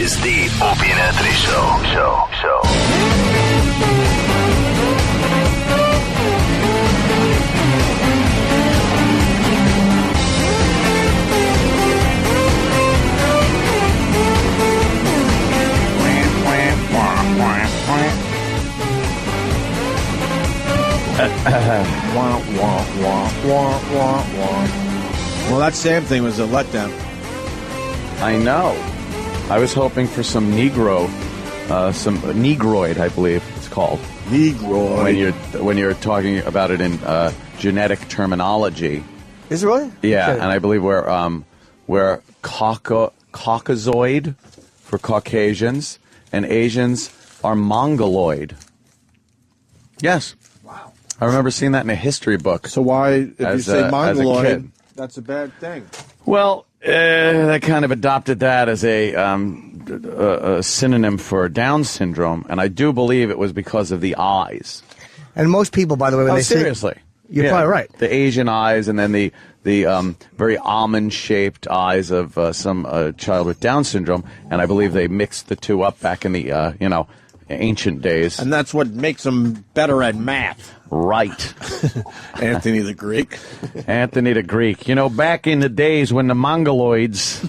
is the Opie and Anthony Show. Well, that Sam thing was a letdown. I know. I was hoping for some Negroid, I believe it's called. Negroid. When you're talking about it in genetic terminology. Is it really? Yeah, Okay. and I believe we're Caucasoid for Caucasians, and Asians are Mongoloid. Yes. Wow. I remember seeing that in a history book. So why, if you say as a Mongoloid, kid. that's a bad thing? Well, they kind of adopted that as a synonym for Down syndrome, and I do believe it was because of the eyes. And most people, by the way, when they seriously, say... You're probably right. The Asian eyes, and then the very almond-shaped eyes of some child with Down syndrome, and I believe they mixed the two up back in the ancient days. And that's what makes them better at math. Right. Anthony the Greek. Anthony the Greek. Back in the days when the Mongoloids...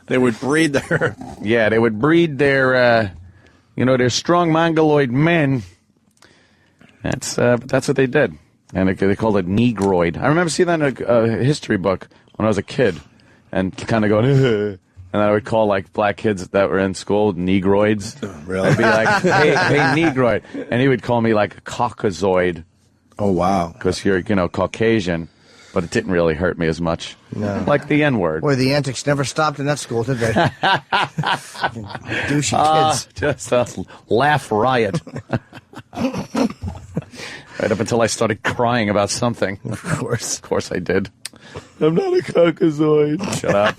They would breed their... Yeah, they would breed their strong Mongoloid men. That's what they did. And they called it Negroid. I remember seeing that in a history book when I was a kid and kind of going, and then I would call, like, black kids that were in school Negroids. Really? I'd be like, hey, Negroid. And he would call me, like, a Caucasoid. Oh, wow. Because you're, Caucasian. But it didn't really hurt me as much. No. Like the N-word. Boy, the antics never stopped in that school, did they? Douchey kids. Just a laugh riot. Right up until I started crying about something. Of course. Of course I did. I'm not a Caucasoid. Shut up.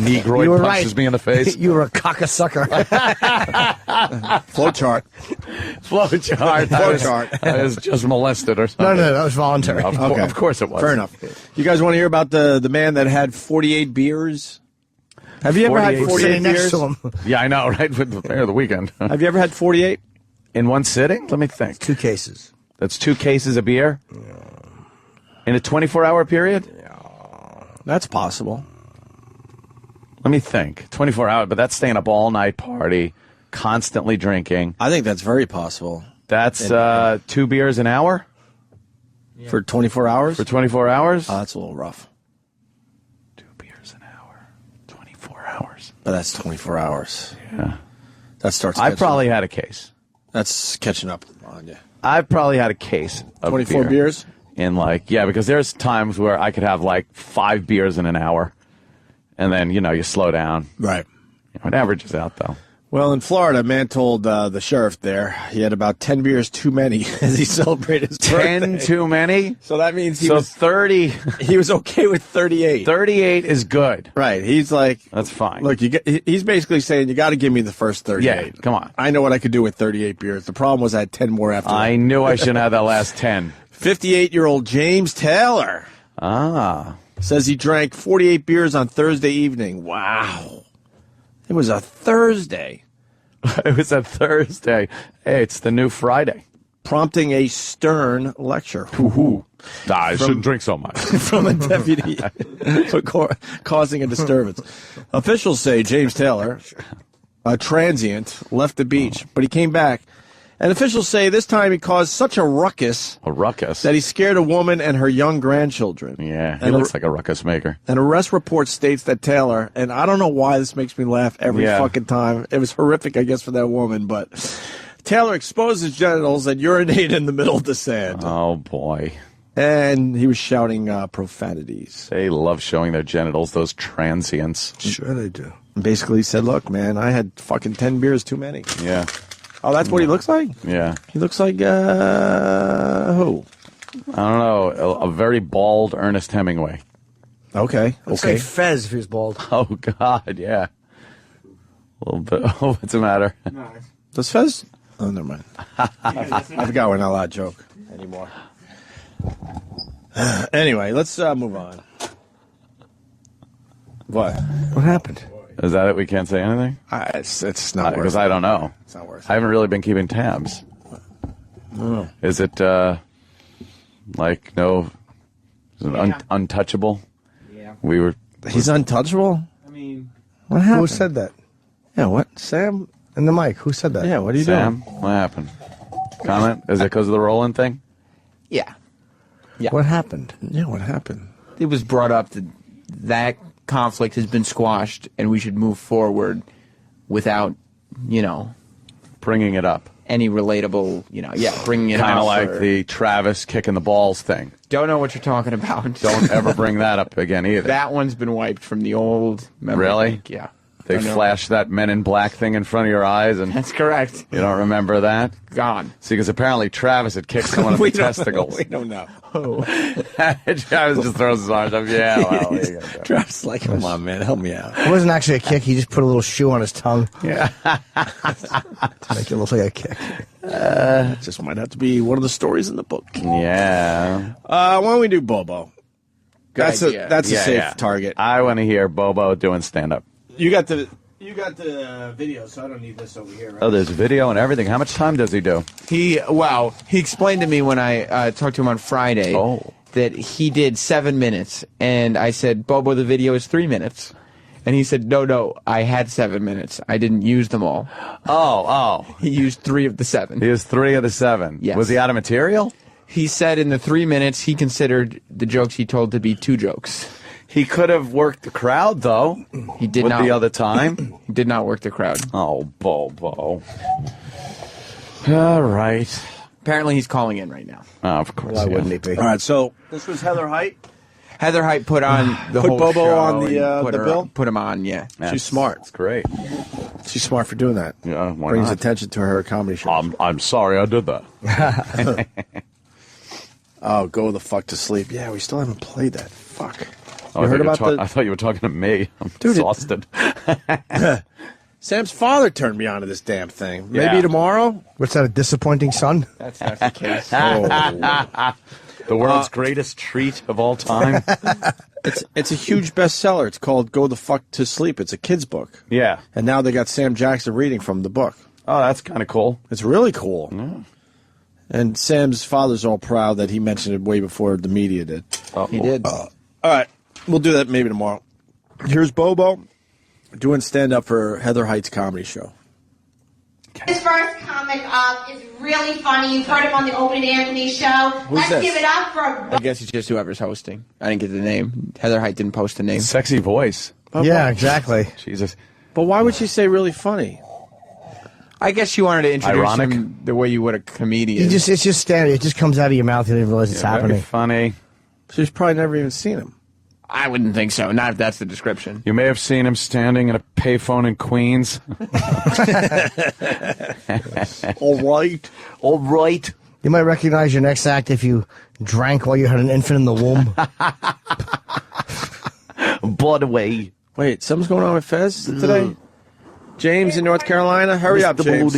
Negroid You were punches right. me in the face. You were a cockasucker. Flowchart. Flowchart. I was just molested or something. No, that was voluntary. Of course it was. Fair enough. You guys want to hear about the man that had 48 beers? Have you ever had 48 Sitting next beers? to him. Yeah, I know, right? With the Fair of the Weekend. Have you ever had 48? In one sitting? Let me think. 2 cases. That's 2 cases of beer? In a 24-hour period? That's possible. Let me think. 24 hours, but that's staying up all night party, constantly drinking. I think that's very possible. That's 2 beers an hour? For 24 hours? For 24 hours? That's a little rough. 2 beers an hour. 24 hours. But that's 24 hours. Yeah. That starts I catching probably up. had a case. That's catching up on you. I've probably had a case of 24 beer. beers? Because there's times where I could have like 5 beers in an hour. And then, you slow down. Right. It averages out, though. Well, in Florida, a man told the sheriff there he had about 10 beers too many as he celebrated his 10 birthday. too many? So that means he So was 30. he was okay with 38. 38 is good. Right. He's like, That's fine. look, he's basically saying you got to give me the first 38. Yeah, come on. I know what I could do with 38 beers. The problem was I had 10 more after I that. knew I shouldn't have that last 10. 58-year-old James Taylor says he drank 48 beers on Thursday evening. Wow. It was a Thursday. It was a Thursday. Hey, it's the new Friday. Prompting a stern lecture. I shouldn't drink so much. From a deputy for causing a disturbance. Officials say James Taylor, a transient, left the beach, but he came back. And officials say this time he caused such a ruckus. A ruckus? That he scared a woman and her young grandchildren. Yeah, he And looks like a ruckus maker. An arrest report states that Taylor, and I don't know why this makes me laugh every fucking time. It was horrific, I guess, for that woman, but Taylor exposed his genitals and urinated in the middle of the sand. Oh, boy. And he was shouting profanities. They love showing their genitals, those transients. Sure they do. And basically said, look, man, I had fucking 10 beers too many. Yeah. Oh, that's what he looks like? Yeah. He looks like, who? I don't know. A very bald Ernest Hemingway. Okay. Let's say Fez if he was bald. Oh, God, yeah. A little bit. Oh, what's the matter? Does Fez? Oh, never mind. I forgot we're not allowed to joke anymore. Anyway, let's move on. What? What happened? Is that it? We can't say anything? It's not worth Because it. I don't know. It's not worth I it. haven't really been keeping tabs. No. Is it like no? Is it untouchable? Yeah. We were. He's untouchable? I mean, What happened? Who said that? Yeah, what? Sam? In the mic. Who said that? Yeah, what are you Sam, doing? what happened? Comment? Is it because of the rolling thing? yeah. What happened? Yeah, what happened? It was brought up that that conflict has been squashed and we should move forward without, Bringing it up. any relatable, bringing it up. Kind of like or- the Travis kicking the balls thing. Don't know what you're talking about. Don't ever bring that up again either. That one's been wiped from the old memory Really? bank, yeah. They Don't know. flashed that Men in Black thing in front of your eyes, and That's correct. you don't remember that? Gone. See, because apparently Travis had kicked someone in the testicles. We don't know. Travis just throws his arms up. Yeah, well, there you go. Travis like, come on, man, help me out. It wasn't actually a kick. He just put a little shoe on his tongue Yeah. to make it look like a kick. It just might have to be one of the stories in the book. Yeah. Why don't we do Bobo? That's idea. a Yeah, safe yeah. target. I want to hear Bobo doing stand-up. You got the video, so I don't need this over here. Right? Oh, there's video and everything. How much time does he do? He explained to me when I talked to him on Friday that he did 7 minutes, and I said, Bobo, the video is 3 minutes. And he said, no, I had 7 minutes. I didn't use them all. Oh. He used 3 of the 7. He was 3 of the 7. Yes. Was he out of material? He said in the 3 minutes, he considered the jokes he told to be 2 jokes. He could have worked the crowd, though. He did with not. the other time. He did not work the crowd. Oh, Bobo. All right. Apparently, he's calling in right now. Oh, of course. Why yeah. wouldn't he be? All right, so this was Heather Height. Heather Height put on the Put whole Bobo show on the, and put the her bill? on- put him on, yeah. She's smart. It's great. She's smart for doing that. Yeah, why Brings not? attention to her comedy show. I'm sorry I did that. Oh, go the fuck to sleep. Yeah, we still haven't played that. Fuck. Oh, You heard about the- I thought you were talking to me. I'm Dude, exhausted. Sam's father turned me on to this damn thing. Yeah. Maybe tomorrow? What's that, a disappointing son? That's the case. The world's greatest treat of all time. It's a huge bestseller. It's called Go the Fuck to Sleep. It's a kid's book. Yeah. And now they got Sam Jackson reading from the book. Oh, that's kind of cool. It's really cool. And Sam's father's all proud that he mentioned it way before the media did. He did. All right. We'll do that maybe tomorrow. Here's Bobo doing stand-up for Heather Height's comedy show. His first comic up is really funny. You've heard him on the Opie and Anthony show. Let's this? give it up for I guess it's just whoever's hosting. I didn't get the name. Heather Height didn't post the name. Sexy voice. Yeah, exactly. Jesus. But why would she say really funny? I guess she wanted to introduce Ironic? him the way you would a comedian. It's just standard. It just comes out of your mouth. You don't even realize it's Very happening. funny. She's probably never even seen him. I wouldn't think so. Not if that's the description. You may have seen him standing in a payphone in Queens. All right. All right. You might recognize your next act if you drank while you had an infant in the womb. By the way, Wait, something's going on with Fez today? James in North Carolina? Hurry up, James.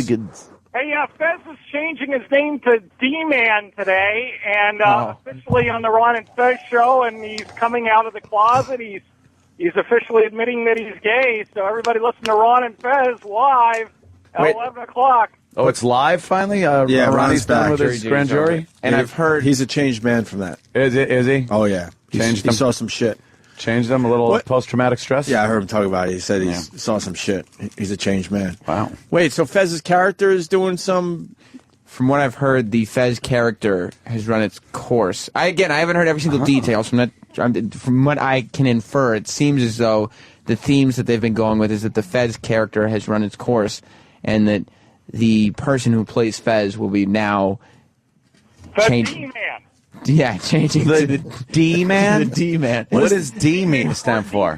Hey, Fez is changing his name to D-Man today, and officially on the Ron and Fez show, and he's coming out of the closet. He's officially admitting that he's gay, so everybody listen to Ron and Fez live at Wait. 11 o'clock. Oh, it's live finally? Yeah, Ronnie's Ronnie's done back. with his Jury grand duty's over. jury? And I've heard He's a changed man from that. Is he? Oh, yeah. Changed He him? saw some shit. Changed him a little What? post-traumatic stress? Yeah, I heard him talk about it. He said he Yeah. saw some shit. He's a changed man. Wow. Wait, so Fez's character is doing some... from what I've heard, the Fez character has run its course. I haven't heard every single detail. From what I can infer, it seems as though the themes that they've been going with is that the Fez character has run its course, and that the person who plays Fez will be now Fez changing. D-Man. Yeah, changing to the D-Man? The D-Man. What does D mean stand for?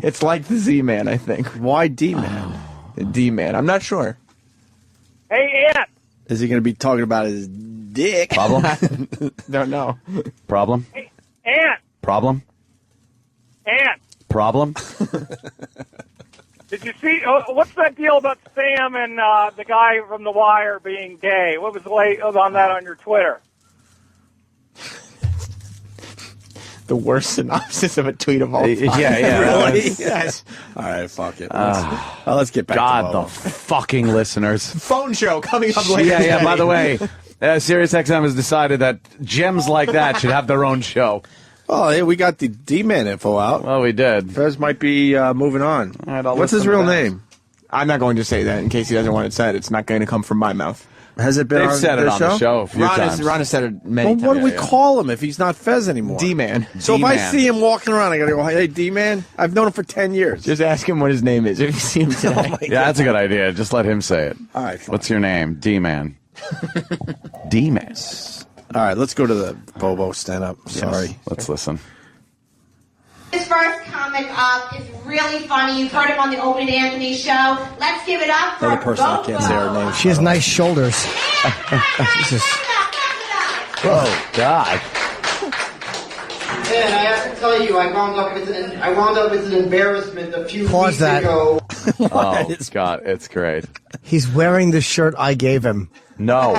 It's like the Z-Man, I think. Why D-man? The D-Man. I'm not sure. Hey, Ant. Is he going to be talking about his dick? Problem? Don't know. Problem? Ant. Problem? Ant. Problem? Did you see, what's that deal about Sam and the guy from The Wire being gay? What was the late on that on your Twitter? the worst synopsis of a tweet of all time. Yeah. Really? Yes. All right, fuck it. Let's get back to God, Bobo. the fucking listeners. Phone show coming up later. Yeah. By today. the way, SiriusXM has decided that gems like that should have their own show. Oh, hey, we got the D-Man info out. Well, we did. Fez might be moving on. All right, I'll What's his listen to real that. name? I'm not going to say that in case he doesn't want it said. It's not going to come from my mouth. Has it been They've on said it the on show? the show a few times. Ron has said it many Well, times. what do we call him if he's not Fez anymore? D-Man. So if I D-Man. see him walking around, I gotta go, hey, D-Man? I've known him for 10 years. Just ask him what his name is if you see him today. Yeah, that's a good idea. Just let him say it. All right, fine. What's your name? D-Man. D-Man. All right, let's go to the Bobo stand-up. Sorry. Yes. Let's listen. His first comic up is really funny. You've heard him on the Opie and Anthony show. Let's give it up for Another person I Bobo. can't say her name. She has nice shoulders. Jesus. Oh, God. Man, I have to tell you, I wound up with an embarrassment a few Pause weeks that. ago. Oh, God, it's great. He's wearing the shirt I gave him. No.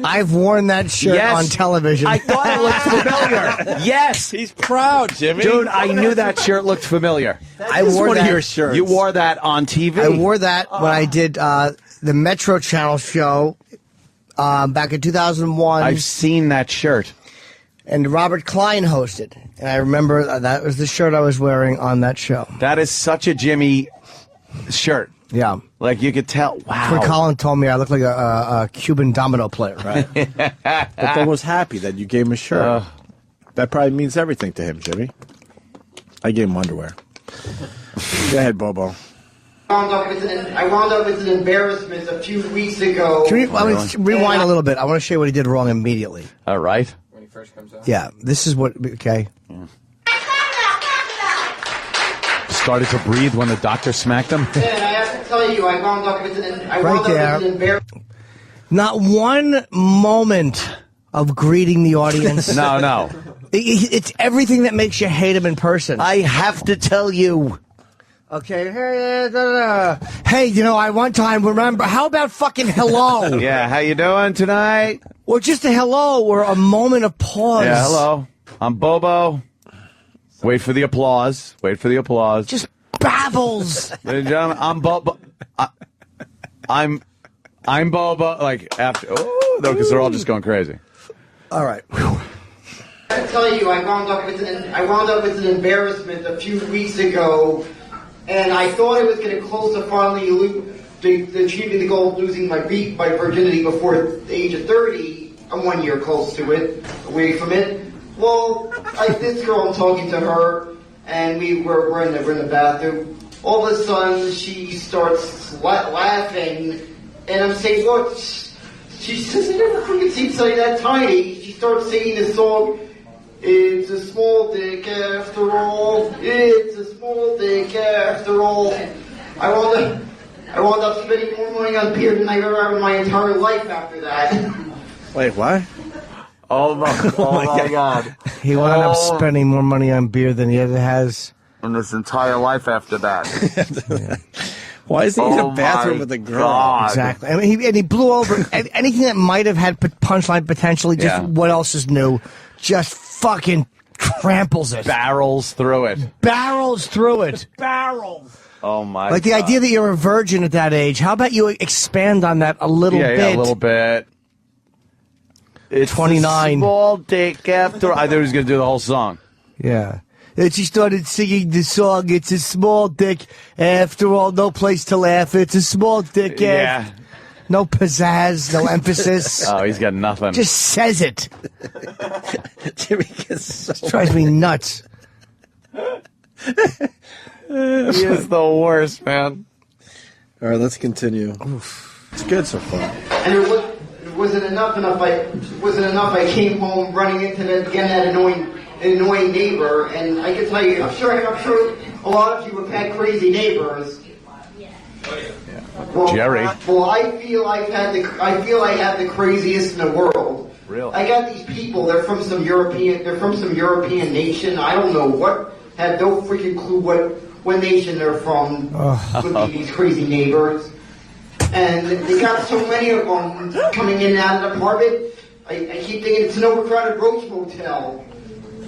I've worn that shirt Yes. on television. I thought it looked familiar. Yes. He's proud, Jimmy. Dude, I knew that shirt looked familiar. I wore one that. of your shirts. You wore that on TV. I wore that when I did the Metro Channel show back in 2001, I've seen that shirt. and Robert Klein hosted. And I remember that was the shirt I was wearing on that show. That is such a Jimmy shirt. Yeah. Like, you could tell. When Wow. Colin told me I looked like a Cuban domino player. Right. But Bobo's happy that you gave him a shirt. That probably means everything to him, Jimmy. I gave him underwear. Go ahead, Bobo. I wound up with an embarrassment a few weeks ago. Can we rewind a little bit? I want to show you what he did wrong immediately. All right. When he first comes out. Yeah, this is what. Okay. Started to breathe when the doctor smacked him. Man, I have to tell you, I wound up with an embarrassment. Not one moment of greeting the audience. No. It's everything that makes you hate him in person. I have to tell you. Okay. Hey, I one time remember. How about fucking hello? Yeah, how you doing tonight? Or just a hello or a moment of pause. Yeah, hello. I'm Bobo. Wait for the applause. Just babbles. Ladies and gentlemen, I'm Bobo. I'm Bobo. Like, after. Oh, no, because they're all just going crazy. All right. I have to tell you, I wound up with an embarrassment a few weeks ago, and I thought I was going to close to finally achieving the goal of losing my virginity before the age of 30. I'm 1 year close to it, away from it. Well, this girl, I'm talking to her, and we're in the bathroom. All of a sudden, she starts laughing, and I'm saying, "What?" She says, "I never freaking seen something that tiny." She starts singing this song. It's a small dick after all. It's a small dick after all. I wound up spending more money on beer than I've ever had in my entire life after that. Wait, what? Oh, my God. He wound up spending more money on beer than he ever has. In this entire life after that. Why is he in Oh, a bathroom my with a girl? God. Exactly. I mean, he blew over anything that might have had punchline potentially. Just Yeah. what else is new? Just fucking tramples it. Barrels through it. Barrels through it. Oh, my Like the God. idea that you're a virgin at that age. How about you expand on that a little bit? Yeah, a little bit. It's 29. a small dick after. I thought he was going to do the whole song. Yeah. And she started singing the song, "It's a small dick. After all, no place to laugh. It's a small dick." Yeah. No pizzazz, no emphasis. Oh, he's got nothing. Just says it. Jimmy gets so Drives me nuts. He is the worst, man. All right, let's continue. It's good so far. And it wasn't enough. I came home running into that annoying neighbor, and I can tell you, I'm sure a lot of you have had crazy neighbors. Well, Jerry. Well, I feel I have the craziest in the world. Really? I got these people. They're from some European nation. I don't know what. Had no freaking clue what nation they're from. With these crazy neighbors. And they got so many of them coming in and out of the apartment. I keep thinking it's an overcrowded roach motel.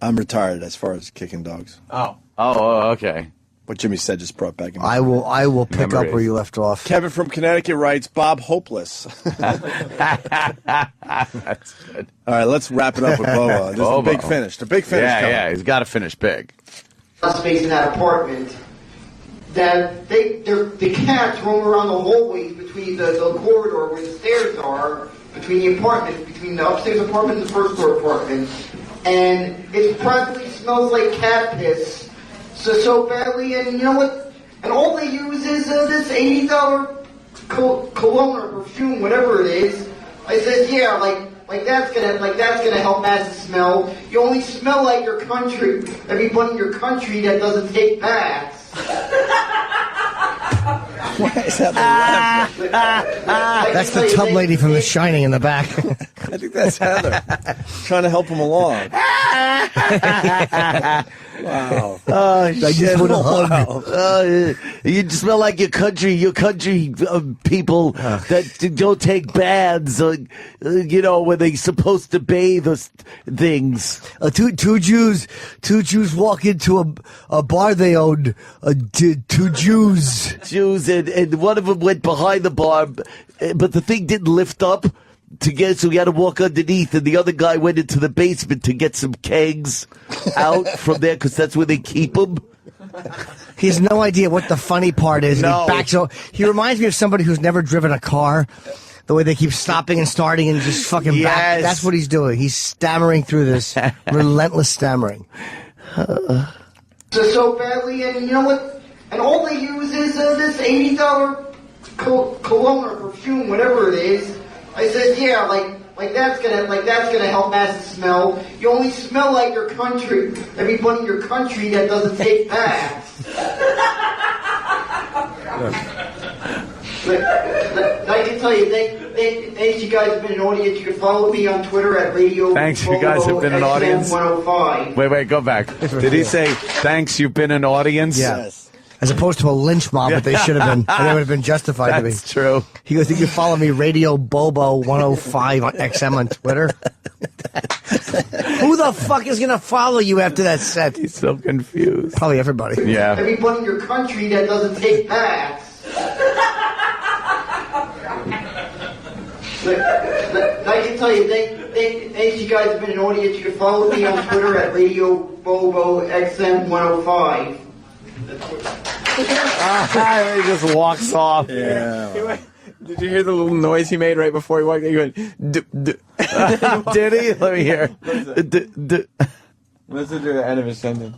I'm retired as far as kicking dogs. Oh, okay. What Jimmy said just brought back. I will pick up Memories. where you left off. Kevin from Connecticut writes, Bob hopeless. That's good. All right, let's wrap it up with Bobo. This is the Bobo. big finish. The big finish coming. Yeah, he's got to finish big. Space in that apartment. That the cats roam around the hallways between the corridor where the stairs are, between the apartments, between the upstairs apartment and the first floor apartment, and it practically smells like cat piss. So badly, and you know what? And all they use is this $80 cologne or perfume, whatever it is. I said, yeah, like that's gonna help mask the smell. You only smell like your country. Everybody in your country that doesn't take baths. Why is that the laugh? That's the tub lady from The Shining in the back. I think that's Heather. Trying to help him along. Wow. Oh, I just want to hug. You smell like your country people that don't take baths, when they're supposed to bathe or things. Two Jews walk into a bar they owned. Two Jews. And one of them went behind the bar, but the thing didn't lift up so we had to walk underneath, and the other guy went into the basement to get some kegs out from there because that's where they keep them. He has no idea what the funny part is. No. And he backs up. He reminds me of somebody who's never driven a car. The way they keep stopping and starting and just fucking back. That's what he's doing. He's stammering through this. Relentless stammering. So badly, and you know what? And all they use is this $80 cologne or perfume, whatever it is. I said, yeah, like that's gonna help mask the smell. You only smell like your country. Everybody in your country that doesn't take baths. I can tell you, thanks you guys have been an audience. You can follow me on Twitter at Radio. Thanks, you guys have been an audience. 105. Wait, go back. Did he say, thanks, you've been an audience? Yes. As opposed to a lynch mob that they should have been. And they would have been justified to be. That's true. He goes, you can follow me, Radio Bobo 105 on XM on Twitter. Who the fuck is going to follow you after that set? He's so confused. Probably everybody. Yeah. Everybody in your country that doesn't take baths. I can tell you, thanks you guys have been an audience. You can follow me on Twitter at Radio Bobo XM 105. He just walks off. Yeah. Did you hear the little noise he made right before he walked in? He went, Did he? Let me hear. Listen to the end of his sentence.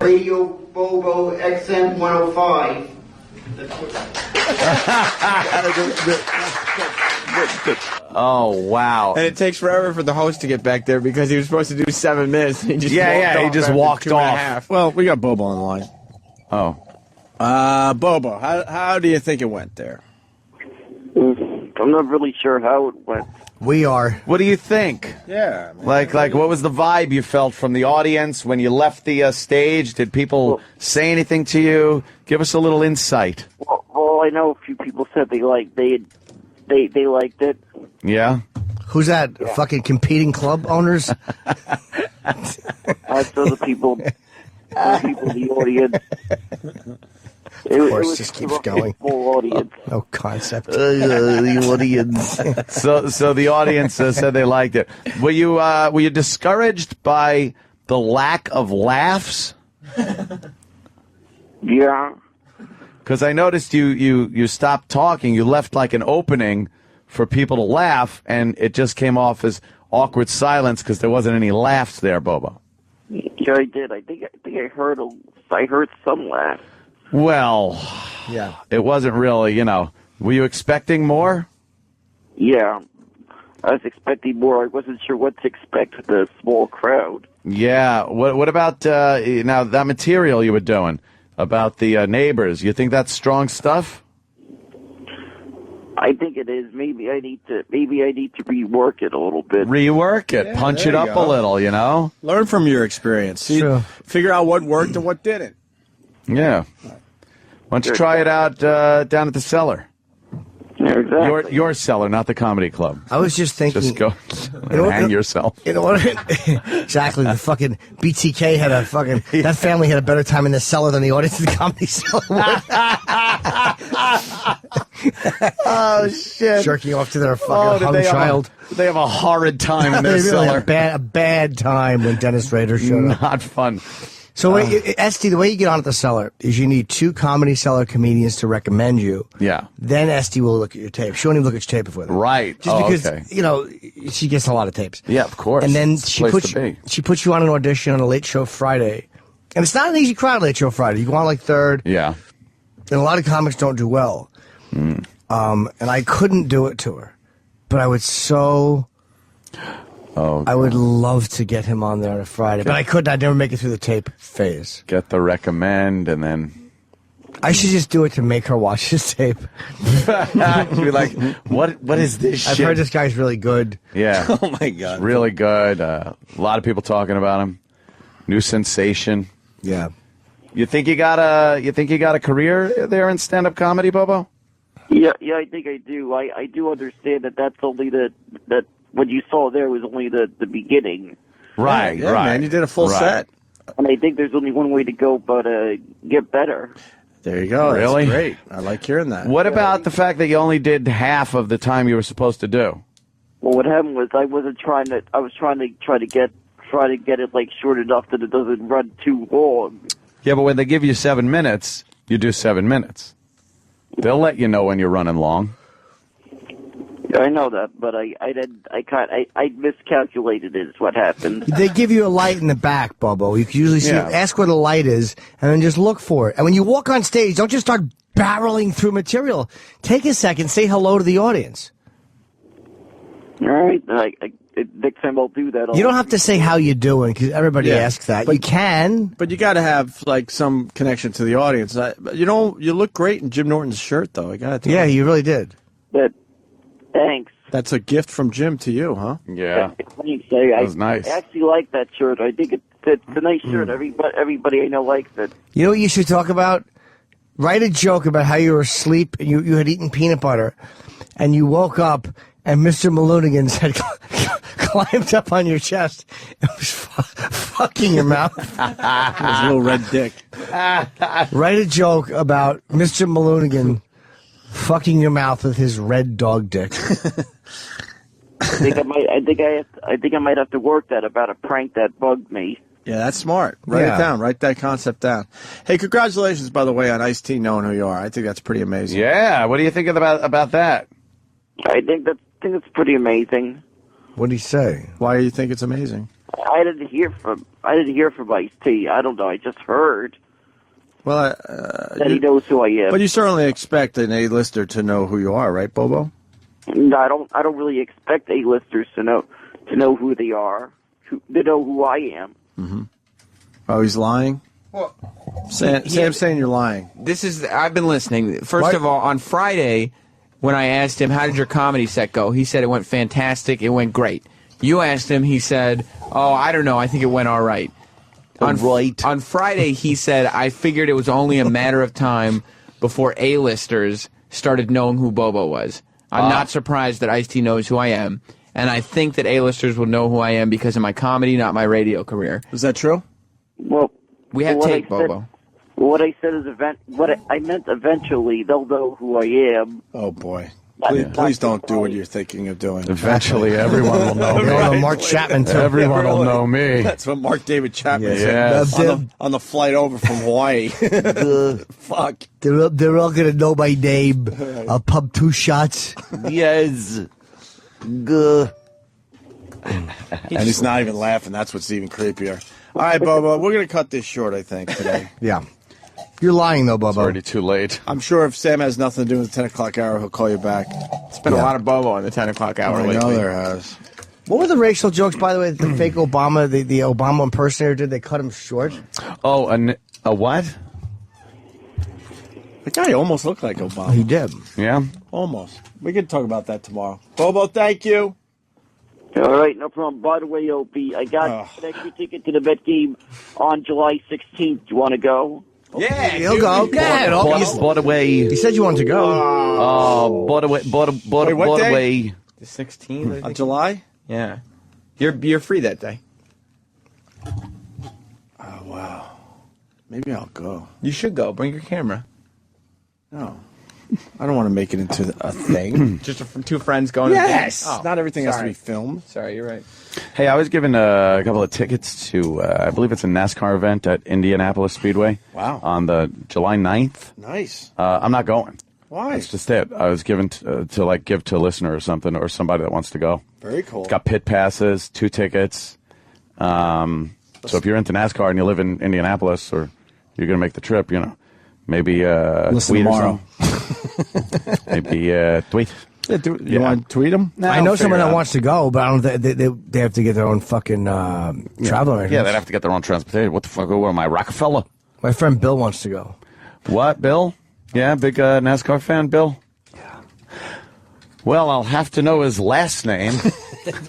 Radio Bobo XM 105. Oh, wow. And it takes forever for the host to get back there because he was supposed to do 7 minutes. He just he just walked after 2.5. off. Well, we got Bobo on the line. Oh. Bobo, how do you think it went there? I'm not really sure how it went. We are. What do you think? Yeah. Man. Like, what was the vibe you felt from the audience when you left the stage? Did people say anything to you? Give us a little insight. Well, I know a few people said they liked it. Yeah? Who's that? Yeah. Fucking competing club owners? That's other people. Other people in the audience. Of course, just keeps going. Full audience. No concept. The audience. So the audience said they liked it. Were you discouraged by the lack of laughs? Yeah. Because I noticed you stopped talking. You left like an opening for people to laugh, and it just came off as awkward silence because there wasn't any laughs there, Bobo. Yeah, I did. I think I heard some laugh. Well, Yeah. it wasn't really, Were you expecting more? Yeah. I was expecting more. I wasn't sure what to expect with a small crowd. Yeah. What about now that material you were doing about the neighbors? You think that's strong stuff? I think it is. Maybe I need to rework it a little bit. Rework it, punch it up a little, Learn from your experience. See, Sure. Figure out what worked and what didn't. Yeah. Why don't you try it out down at the cellar? Yeah, Yeah, exactly. Your cellar, not the comedy club. I was just thinking. Just go and hang yourself. Exactly. The fucking BTK had a fucking. That family had a better time in the cellar than the audience in the comedy cellar would. Oh shit! Jerking off to their fucking hung child. They have a horrid time in their They really cellar. had a bad time when Dennis Rader showed up. Not fun. So, Esty, the way you get on at the cellar is you need 2 comedy cellar comedians to recommend you. Yeah. Then Esty will look at your tape. She won't even look at your tape before that. Right. Just because, okay. she gets a lot of tapes. Yeah, of course. And then It's the place to be. she puts you on an audition on a Late Show Friday. And it's not an easy crowd, Late Show Friday. You go on like third. Yeah. And a lot of comics don't do well. And I couldn't do it to her. But I would I would love to get him on there on a Friday. But I couldn't. I'd never make it through the tape phase. Get the recommend, and then I should just do it to make her watch his tape. be like, what is this I've shit? heard this guy's really good. Yeah. Oh my God. Really good. A lot of people talking about him. New sensation. Yeah. You think you got a career there in stand-up comedy, Bobo? Yeah, I think I do. I do understand that that's only that what you saw there was only the beginning. Right, Yeah, right. man, you did a full set. And I think there's only one way to go, but get better. There you go. Really? That's great. I like hearing that. What about the fact that you only did half of the time you were supposed to do? Well, what happened was I was trying to get it like short enough that it doesn't run too long. Yeah, but when they give you 7 minutes, you do 7 minutes. They'll let you know when you're running long. Yeah, I know that, but I miscalculated it is what happened. They give you a light in the back, Bobo. You can usually see Yeah. ask where the light is, and then just look for it. And when you walk on stage, don't just start barreling through material. Take a second, say hello to the audience. All right, next time I'll do that. You don't have to say how you doing, because everybody asks that. but you can. But you got to have like some connection to the audience. You look great in Jim Norton's shirt, though. I got to. Yeah, you really did. But thanks. That's a gift from Jim to you, huh? Yeah. Thanks. That was nice. I actually like that shirt. I think it's a nice shirt. Everybody I know likes it. You know what you should talk about? Write a joke about how you were asleep and you had eaten peanut butter, and you woke up and Mr. Malunigan had climbed up on your chest and was fucking your mouth. His little red dick. Write a joke about Mr. Malunigan fucking your mouth with his red dog dick. I think I might have to work that about a prank that bugged me. Yeah, that's smart. Write it down. Write that concept down. Hey, congratulations, by the way, on Ice-T knowing who you are. I think that's pretty amazing. Yeah. What do you think about that? I think it's pretty amazing. What did he say? Why do you think it's amazing? I didn't hear from Ice-T. I don't know. I just heard Well, that he knows who I am. But you certainly expect an A-lister to know who you are, right, Bobo? No, I don't really expect A-listers to know who they are, to know who I am. Mm-hmm. Oh, he's lying? Well, Sam's saying you're lying. I've been listening. First of all, on Friday, when I asked him, how did your comedy set go? He said it went fantastic. It went great. You asked him, he said, oh, I don't know. I think it went all right. On Friday, he said, I figured it was only a matter of time before A-listers started knowing who Bobo was. I'm not surprised that Ice-T knows who I am. And I think that A-listers will know who I am because of my comedy, not my radio career. Is that true? Well, we have tape, Bobo. What I said is I meant eventually they'll know who I am. Oh, boy. Please don't do what you're thinking of doing. Eventually, everyone will know me. Right. Mark Chapman, too. Everyone will know me. That's what Mark David Chapman Yes. said on the flight over from Hawaii. Fuck. They're all going to know my name. I'll pump 2 shots. Yes. And he's not even laughing. That's what's even creepier. All right, Bobo, we're going to cut this short, I think, today. Yeah. You're lying, though, Bobo. It's already too late. I'm sure if Sam has nothing to do with the 10 o'clock hour, he'll call you back. It's been a lot of Bobo on the 10 o'clock hour I lately. know there has. What were the racial jokes, by the way, that the fake Obama, the Obama impersonator did? They cut him short? Oh, a what? The guy almost looked like Obama. He did. Yeah? Almost. We can talk about that tomorrow. Bobo, thank you. All right, no problem. By the way, Opie, I got an extra ticket to the Met game on July 16th. Do you want to go? Yeah, He'll go. Go ahead. Bought away. You said you wanted to go. Bought away. Wait, what day? away. The 16th. On July? Yeah, you're free that day. Oh, wow. Maybe I'll go. You should go. Bring your camera. No. I don't want to make it into a thing. Just two friends going. Yes. Oh, Not everything has to sorry. be filmed. Sorry, you're right. Hey, I was given a couple of tickets to, I believe it's a NASCAR event at Indianapolis Speedway. Wow. On the July 9th. Nice. I'm not going. Why? That's just it. I was given to like give to a listener or something, or somebody that wants to go. Very cool. Got pit passes, 2 tickets. So if you're into NASCAR and you live in Indianapolis, or you're going to make the trip, maybe Listen tweet tomorrow. or something. Maybe tweet. Yeah, you want to tweet them? No, I know I'll someone figure it that out. wants to go, but I don't. They have to get their own fucking travel arrangements. Yeah, they'd have to get their own transportation. What the fuck? Who am I, Rockefeller? My friend Bill wants to go. What, Bill? Yeah, big NASCAR fan, Bill? Yeah. Well, I'll have to know his last name.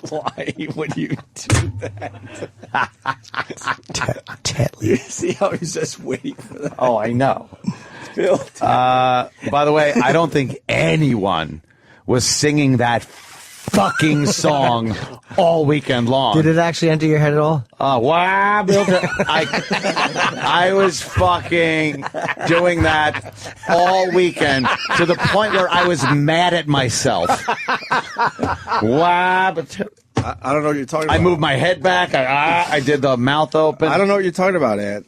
Why would you do that? Tetley. See how he's just waiting for that? Oh, I know. Bill. By the way, I don't think anyone was singing that fucking song all weekend long. Did it actually enter your head at all? Wow, Bill. I was fucking doing that all weekend to the point where I was mad at myself. Wow. I don't know what you're talking about. I moved my head back. I did the mouth open. I don't know what you're talking about, Ant.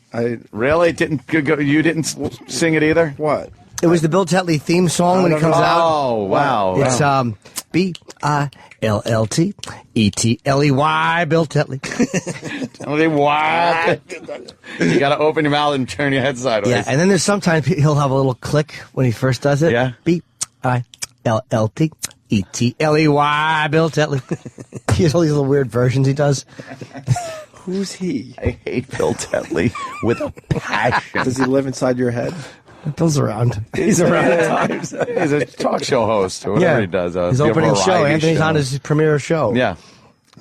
Really didn't. You didn't sing it either. What? It was the Bill Tetley theme song when it comes out. Oh wow! It's BILLTETLEY. Bill Tetley. Why? You got to open your mouth and turn your head sideways. Yeah, and then there's sometimes he'll have a little click when he first does it. Yeah. BILLTETLEY. Bill Tetley. He has all these little weird versions he does. Who's he? I hate Bill Tetley with a passion. Does he live inside your head? Bill's around. He's around at times. He's a talk show host or whatever he does. His a opening show. variety Anthony's show. on his premiere show. Yeah.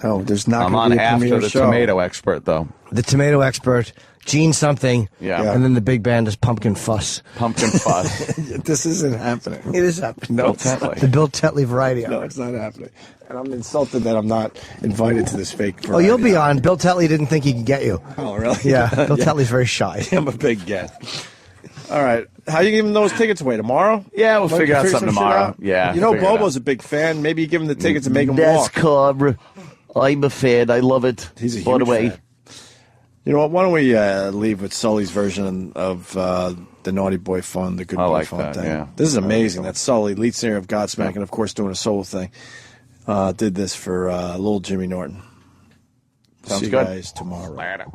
No, there's not I'm going on to be a after premiere the show. tomato expert, though. The tomato expert, Gene something. Yeah. And then the big band is Pumpkin Fuss. Pumpkin fuss. This isn't happening. It is happening. No, Bill it's not. Tetley. The Bill Tetley variety No, hour. it's not happening. And I'm insulted that I'm not invited to this fake Oh, you'll variety be hour. on. Bill Tetley didn't think he could get you. Oh, really? Yeah, Bill Tetley's very shy. I'm a big get. All right. How you giving those tickets away? Tomorrow? Yeah, we'll Like, figure out some something shit tomorrow. out? Yeah, You know, figure it Bobo's out. a big fan. Maybe you give him the tickets and make him walk. NASCAR. I'm a fan. I love it. He's a By the huge way. fan. You know what? Why don't we leave with Sully's version of the Naughty Boy Fun, the Good I Boy like Fun that, thing? yeah. This is amazing. That's Sully, lead singer of Godsmack, and of course doing a soul thing. Did this for little Jimmy Norton. Sounds See you good. guys tomorrow. Later.